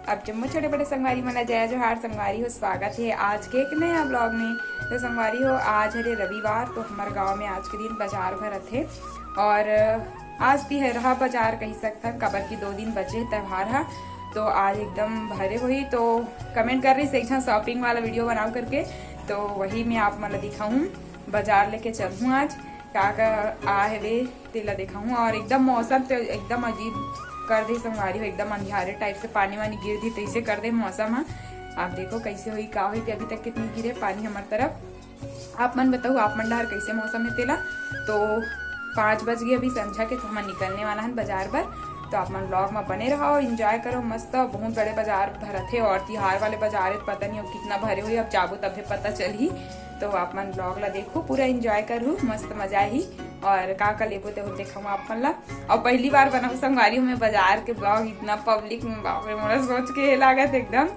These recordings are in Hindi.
अब जम्मू छोटे बड़े संगवारी मना जय जोहार संगवारी हो। स्वागत है आज के एक नया ब्लॉग में। तो संगवारी हो आज है रविवार, तो हमारे गांव में आज के दिन बाजार भरत है और आज भी है रहा बाजार कही सकता कबर की 2 दिन बचे त्योहार है, तो आज एकदम भरे हुई। तो कमेंट कर रही से शॉपिंग वाला वीडियो बनाओ करके, तो वही मैं आप मतलब दिखाऊँ, बाजार लेके चलूँ आज क्या आ है वे तेला दिखाऊँ। और एकदम मौसम तो एकदम अजीब कर दे संगवारी हो, एकदम अंधियारे टाइप से पानी वानी गिर दी, तैसे कर दे मौसम है। आप देखो कैसे हुई का हुई, अभी तक कितनी गिरे पानी हमारी तरफ। आप मन बताओ आप मन डर कैसे मौसम है तेला। तो 5 बज गए अभी संझा के, तो हम निकलने वाला है बाजार पर। तो आप मन ब्लॉग में बने रहो, एंजॉय करो मस्त। बहुत बड़े बाजार भरत है और तिहार वाले बाजार है, पता नहीं कितना भरे हुई, अब जाबो तब पता चल ही। तो आप मन ब्लॉग ला देखो, पूरा एंजॉय करूँ, मस्त मजा ही। और का लेबो ते देखा आप मन ला। और पहली बार बनाऊ संगवारी में बाजार के ब्लॉग, इतना पब्लिक में बाप रे मोला सोच के लागत एकदम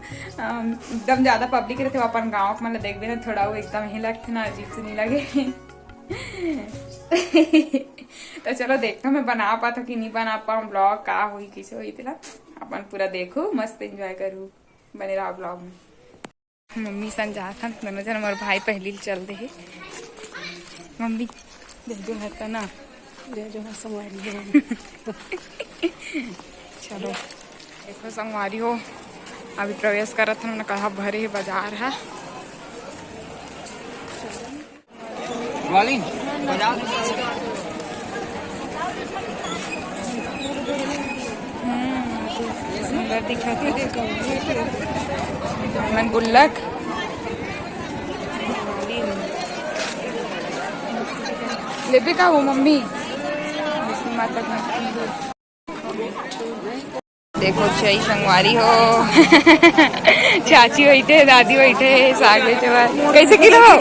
ज्यादा पब्लिक रहते। अपन गाँव के मतलब देखबे ना थोड़ा वो एकदम ही लगते ना, अजीब से नहीं लगे। तो चलो देखता मैं बना पाता कि नहीं बना पाऊँ ब्लॉग, का हुई कैसे हुई तेला अपन पूरा देखो, मस्त एंजॉय करूँ, बने रहा ब्लॉग में। मम्मी संजा था दोनों जन, हमारे भाई पहली चल दे। मम्मी जो है ना जो है संगवारी हो। चलो देखो संगवारी हो, अभी प्रवेश करा था, उन्होंने कहा भरे बाजार है। सुंदर दिखा मन गुल्लक लेबे का वो मम्मी माता। देखो चाई संगवारी हो। चाची बैठे, दादी बैठे, साग बेचे कैसे किलो हो?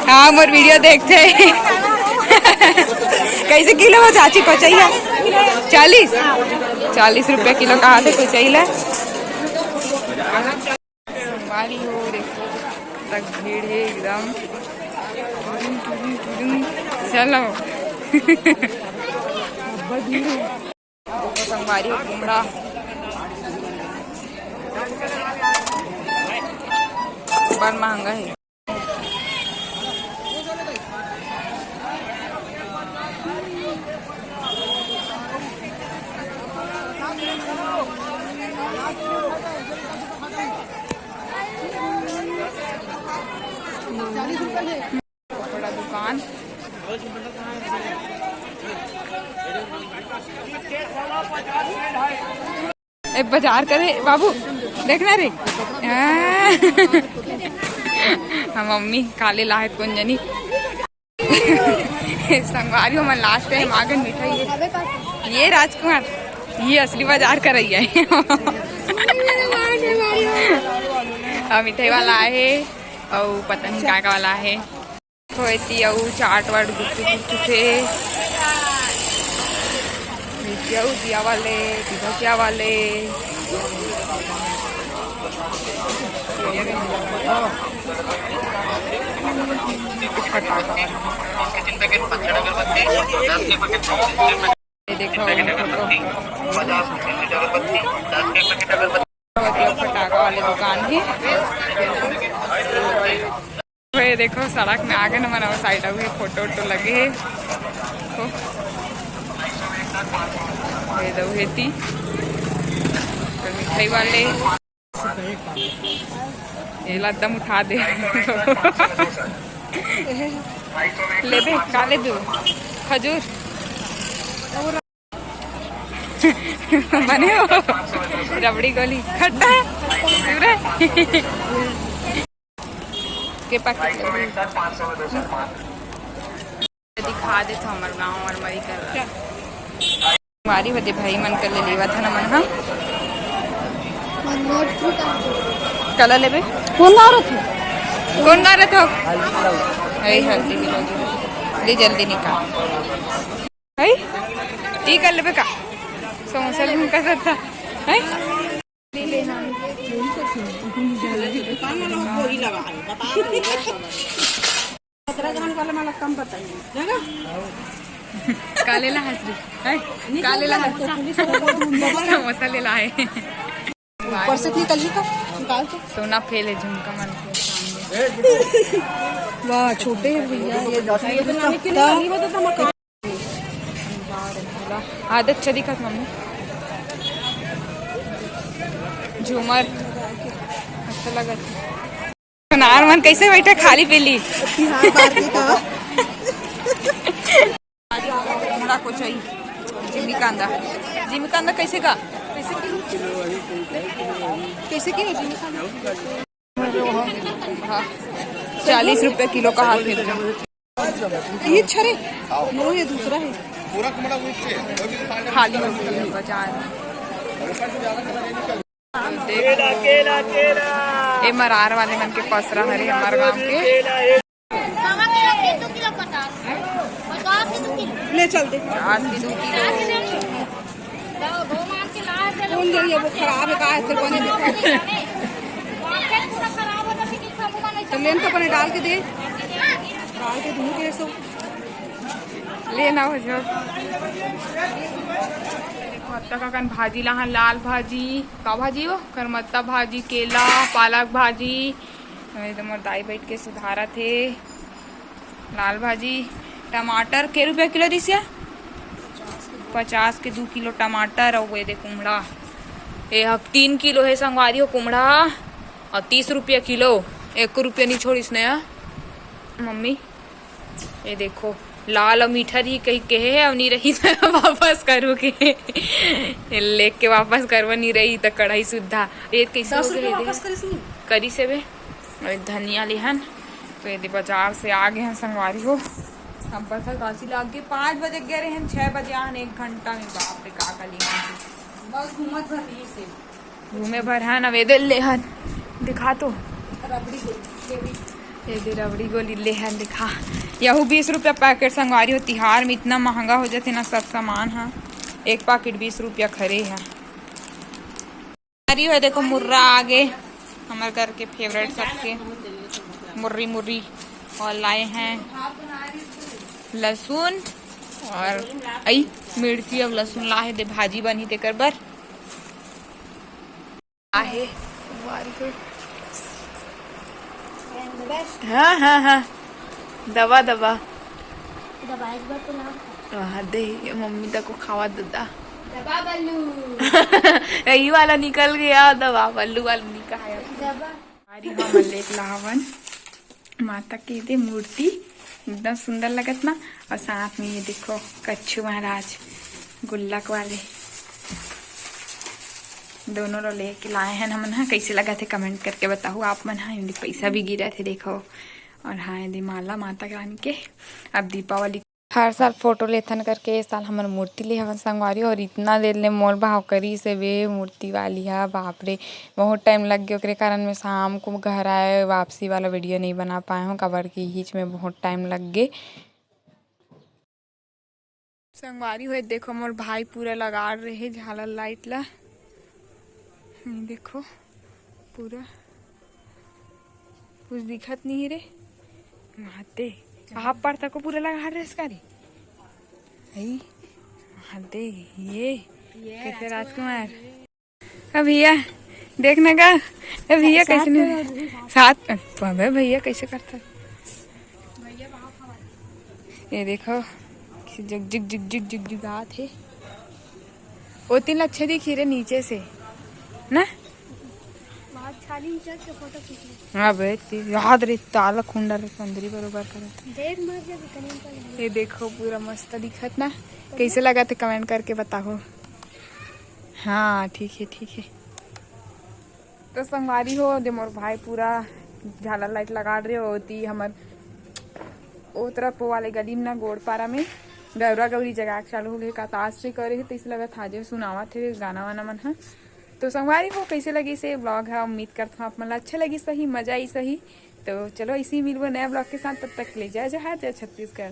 हाँ मोर वीडियो देखते। कैसे किलो हो चाची? पचैया 40 रुपया किलो कहा थे पचैला। संगवारी हो देखो तक भीड़ है एकदम। चलो संगवारी हो घूमड़ा बड़ महंगा है। बड़ा दुकान एक बाजार करे बाबू देखना रे। हम मम्मी काले लाहे कौन जनी। संगवारी हो मन लास्ट टाइम आगे मिठाई है। ये राजकुमार ये असली बाजार कर रही है। मिठाई वाला है और पता नहीं क्या वाला है। होती और चाट वाट गुपचुप है। दिया वाले भजिया वाले देखो फटाखा वाले दुकान है। देखो सड़क में आगे न मना साइड हुए फोटो वोटो लगे है। हेती मिठाई वाले एकदम उठा दे। लेबे काले दो खजूर बने हो। रबड़ी गोली खट्टा है के पैकेट दिखा दे तो हमारे गाँव और मरी कर रहा हमारी बदे भाई मन कर ले लेवा था ना मन। हम कला लेबे कौन गा रहा था हल्दी की जल्दी निकाल है टी कर लेबे का समोसा भी कर सकता है। कालेला हसरी कालेला समोसा लेला है। ऊपर से इतनी कली का निकाल के सोना फेल है झुमका मन के सामने। वाह छोटे हैं भैया ये आदत चली का मम्मी झूमर अच्छा लगा नार मन कैसे बैठा खाली पीली को चाहिए जिमी कांदा कैसे का कैसे की हाँ 40 रुपए किलो का हाथ है ये छरे नो ये दूसरा है खाली हो गया बाजार ये मरार वाले मन के पसरा हरे हमारे गांव के ले चलते 50 की 2 किलो कौन दे रही है वो खराब है कहा फिर बने तो लेन तो अपने डाल के दे दूँ के सब लेना हो जो करमत्ता का कन भाजी लहा लाल भाजी का भाजी हो करमत्ता भाजी केला पालक भाजी मोर दाई बैठ के सुधारा थे लाल भाजी टमाटर के रुपया किलो दिसिया 50 के 2 किलो टमाटर और ये दे कुमड़ा ये 3 किलो है संगवारी हो कुमड़ा और 30 रुपया किलो 1 रुपया नहीं छोड़ इसने मम्मी ये देखो लाल और मीठा ही कहीं कहे है और नहीं रही तो वापस करो के लेके के वापस करवा नहीं रही तो कढ़ाई सुधा ये कैसे हो गए करी से बे धनिया लिहन तो ये बाजार से आ गए हैं संगवारी हो हम पर था काशी लाग के 5 बजे गए रहे हैं 6 बजे आन 1 घंटा में बाप रे का लिया बस घूमत भर रही से घूमे भर है नवेदे लेहन दिखा तो ये दे रबड़ी गोली लेहन दिखा यहू 20 रुपया पैकेट संगवारी हो तिहार में इतना महंगा हो जाते ना सब सामान है एक पैकेट 20 रुपया खरे है है देखो मुर्रा आगे हमारे घर के फेवरेट सबके मुर्री मुर्री और लाए हैं लहसुन और आई मिर्ची और लहसुन लाए दे भाजी बनी ते कर बर आहे हाँ हाँ हाँ दवा दवा दे मम्मी तक को खावा ददा दवा बल्लू यही वाला निकल गया दवा बल्लू वाला निकल लावन माता की दे मूर्ति एकदम सुंदर लगत ना और साथ में ये देखो कच्छू महाराज गुल्लक वाले दोनों लो लेके लाए हैं हमन हाँ कैसे लगा थे कमेंट करके बताओ आप मन हाँ पैसा भी गिरा थे देखो और हाँ यदि माला माता रानी के अब दीपावली हर साल फोटो लेथन करके इस साल हमारे मूर्ति ले हवन संगवारी और इतना देर ले मोल भाव करी से वे मूर्ति वाली है बाप रे बहुत टाइम लग गया उसके कारण मैं शाम को घर आए वापसी वाला वीडियो नहीं बना पाए हूँ कबर की हिच में बहुत टाइम लग गए संगवारी हुए देखो मोर भाई पूरा लगा रहे झालर लाइट ला देखो पूरा कुछ दिखत नहीं रे माते आप पर तक पूरा लगा रहे इसका रे माते ये कैसे राजकुमार अब भैया देखने का भैया कैसे नहीं साथ भैया कैसे करता ये देखो जग जग जग जग जग जगात है वो 3 अच्छे दिखी रे नीचे से ना हाँ भाई याद रे ताला खुंडा रे अंदरी बरोबर करत ये देखो पूरा मस्त दिखत ना कैसे लगा थे कमेंट करके बताओ हाँ ठीक है तो संगवारी हो दे मोर भाई पूरा झालर लाइट लगा रहे होती हमार ओ तरफ वाले गली में ना गोड़पारा में गौरा गौरी जगह चालू हो गए काताज से करे है तो इस लगा था जो सुनावा थे गाना वाना मन है तो संगवारी हो कैसे लगी से ब्लॉग है उम्मीद करता हूँ आप मतलब अच्छा लगी सही मजा ही सही तो चलो इसी मिलबो नया ब्लॉग के साथ तब तक ले जय जय छत्तीसगढ़।